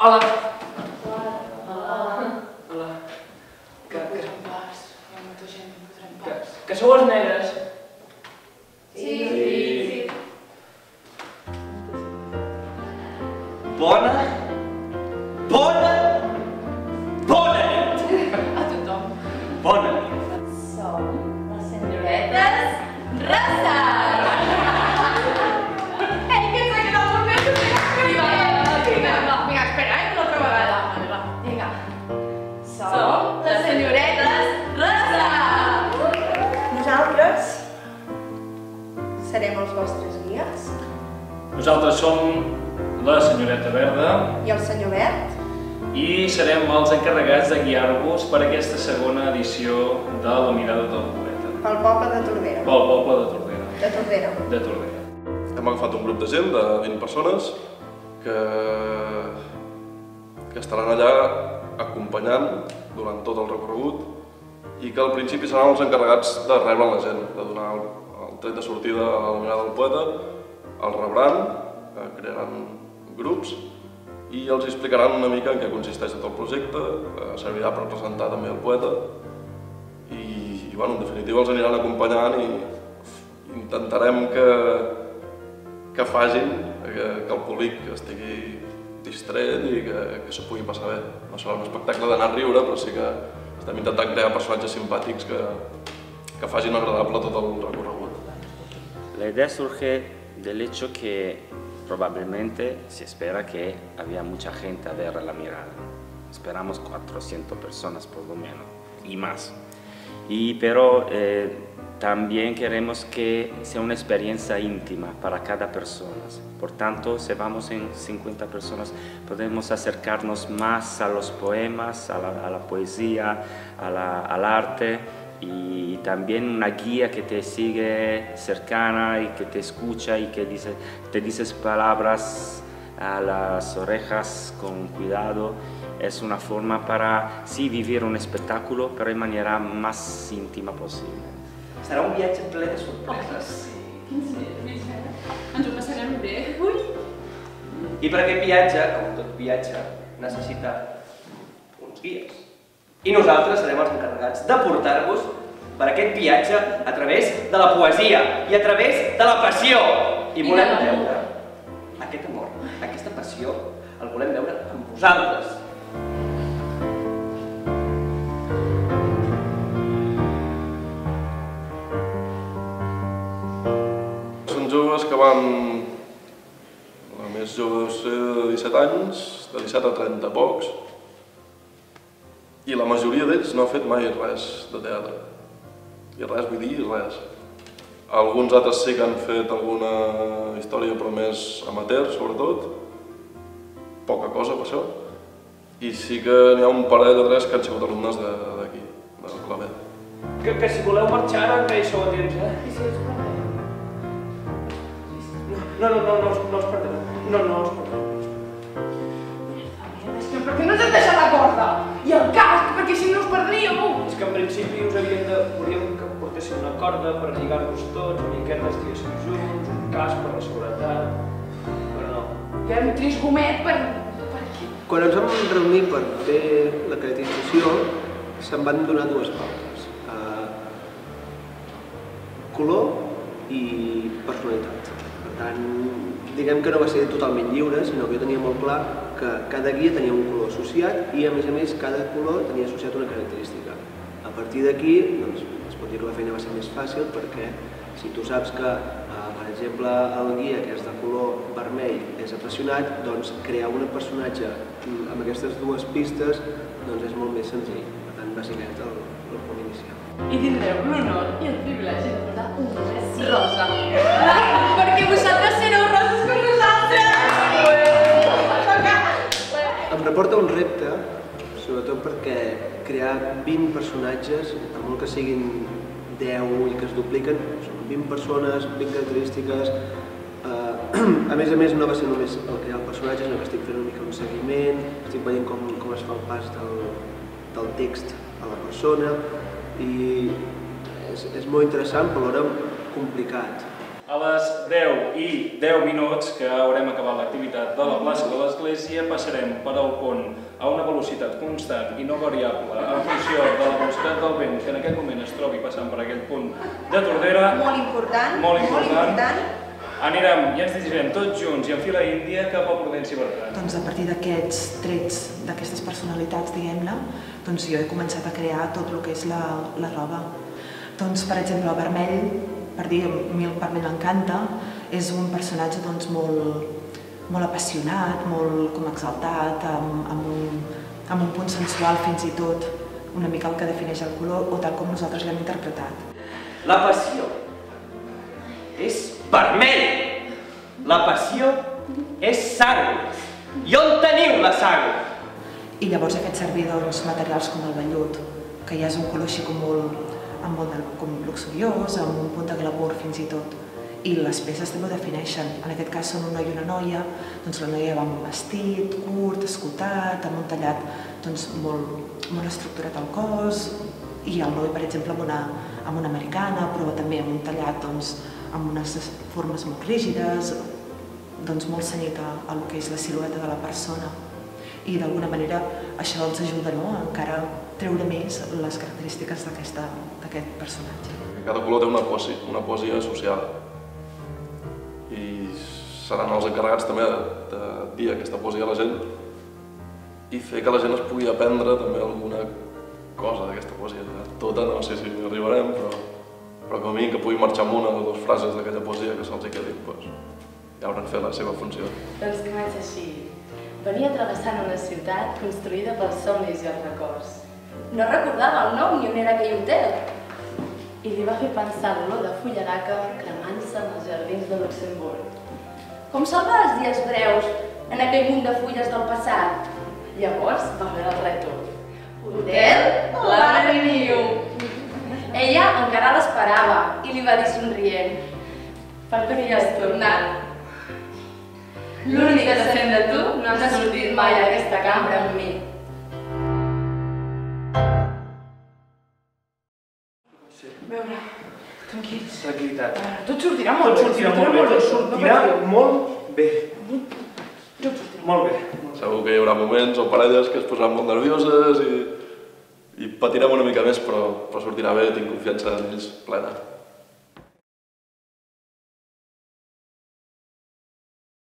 Hola! Hola. Que sou els negres? Sí. Bona nit! A tothom. Bona nit! Som les senyoretes Rosas! Ei, que ens ha quedat molt bé! Vinga, espera, una altra vegada. Vinga. Som les senyoretes Rosas! Nosaltres serem els vostres guies Nosaltres som la senyoreta Verda i el senyor Verd. i serem els encarregats de guiar-vos per aquesta segona edició de La mirada del poeta. Pel poble de Tordera. Pel poble de Tordera. De Tordera. De Tordera. Hem agafat un grup de gent, de 20 persones, que estaran allà acompanyant durant tot el recorregut i que al principi seran els encarregats de rebre la gent, de donar el tret de sortida a La mirada del poeta, el rebran, crearan grups i els explicaran una mica en què consisteix tot el projecte, servirà per presentar també el poeta i bueno, en definitiva els aniran acompanyant i intentarem que facin que el públic estigui distret i que s'ho pugui passar bé. No serà un espectacle d'anar a riure, però sí que estem intentant crear personatges simpàtics que facin agradable tot el recorregut. La idea surge del hecho que probablemente se espera que había mucha gente a ver La mirada. Esperamos 400 personas por lo menos y más. Pero también queremos que sea una experiencia íntima para cada persona. Por tanto, si vamos en 50 personas, podemos acercarnos más a los poemas, a la poesía, al arte y también una guía que te sigue cercana y que te escucha y que te dices palabras a las orejas con cuidado. Es una forma para sí vivir un espectáculo, pero de manera más íntima posible. Serà un viatge ple de sorpreses. Quins nervis, Ens ho passarem bé. Ui! I per aquest viatge, com tot viatge, necessita uns guies. I nosaltres serem els encarregats de portar-vos per aquest viatge a través de la poesia i a través de la passió. I volem veure aquest amor, aquesta passió, el volem veure amb vosaltres. Són joves que van... La més jove deu ser de 17 anys, de 17 a 30 pocs, i la majoria d'ells no ha fet mai res de teatre. I res, vull dir, res. Alguns altres sí que han fet alguna història, però més amateur, sobretot. Poca cosa, per això. I sí que n'hi ha un parell o tres que han sigut alumnes d'aquí, del Clavet. Que si voleu marxar ara encara hi sou a temps, eh? I si els perdem? No us perdeu. No us perdeu. Per què no ens has deixat la corda? I el casc, perquè si no us perdríeu! És que en principi volíem que portéssim una corda per lligar-nos tots, una miqueta estiguéssim junts, un casc per la seguretat, però no. I ara un trisgomet per aquí. Quan ens vam reunir per fer la caracterització, se'n van donar dues pautes. Color i personalitat. Per tant, diguem que no va ser totalment lliure, sinó que jo tenia molt clar que cada guia tenia un color associat i, a més, cada color tenia associat una característica. A partir d'aquí, doncs, es pot dir que la feina va ser més fàcil perquè si tu saps que, per exemple, el guia, que és de color vermell, és apassionat, doncs crear un personatge amb aquestes dues pistes doncs és molt més senzill. Per tant, va ser aquest el punt inicial. I tindreu l'honor i el privilegi de portar un només rosa. Perquè vosaltres sereu roses com nosaltres! Em reporta un repte, sobretot perquè crear 20 personatges, per molt que siguin 10 i que es dupliquen, són 20 persones, 20 característiques. A més, no va ser només el crear el personatge, sinó que estic fent una mica un seguiment, estic veient com es fa el pas del text a la persona i és molt interessant, però alhora complicat. A les 10 i 10 minuts que haurem acabat l'activitat de la plaça de l'Església, passarem per al pont a una velocitat constant i no variable en funció de la velocitat del vent que en aquest moment es trobi passant per aquell punt de Tordera. Molt important, molt important. Anirem i ens dirigirem tots junts i en fila índia cap a Prudència i Bertran. Doncs a partir d'aquests trets, d'aquestes personalitats, diguem-ne, doncs jo he començat a crear tot el que és la roba. Doncs, per exemple, el vermell, per mi m'encanta, és un personatge molt apassionat, molt com exaltat, amb un punt sensual fins i tot, una mica el que defineix el color o tal com nosaltres l'hem interpretat. La passió és vermell. La passió és sang. I on teniu la sang? I llavors he fet servir materials com el vellut, que ja és un color així com molt luxuriós, amb un punt de glamour fins i tot. I les peces també ho defineixen. En aquest cas són un noi i una noia, doncs la noia va amb un vestit curt, escotat, amb un tallat molt estructurat al cos, i el noi, per exemple, amb una americana, però també amb un tallat amb unes formes molt rígides, molt cenyit a el que és la silueta de la persona. I d'alguna manera això ens ajuda a encara treure més les característiques d'aquest personatge. Cada color té una poesia associada i seran els encarregats també de dir aquesta poesia a la gent i fer que la gent es pugui aprendre també alguna cosa d'aquesta poesia. Tota no sé si arribarem, però com a mínim que pugui marxar amb una o dues frases d'aquella poesia que se'ls quedin, ja hauran fet la seva funció. Doncs comença així. Venia travessant una ciutat construïda pels somnis i els records. No recordava el nom ni on era aquell hotel. I li va fer pensar l'olor de fullaraca cremant-se en els jardins de Luxemburg. Com salvar els dies breus en aquell munt de fulles del passat? Llavors va veure el rètol. Hotel L'Avenue. Ella encara l'esperava i li va dir somrient: per fi has tornat. L'únic que sent de tu no has sortit mai a aquesta cambra amb mi. Veure, tranquils. Tranquil·litat. Tot sortirà molt bé. Tot sortirà molt bé. Molt bé. Segur que hi haurà moments o parelles que es posaran molt nervioses i patirem una mica més, però sortirà bé, tinc confiança en ells plena.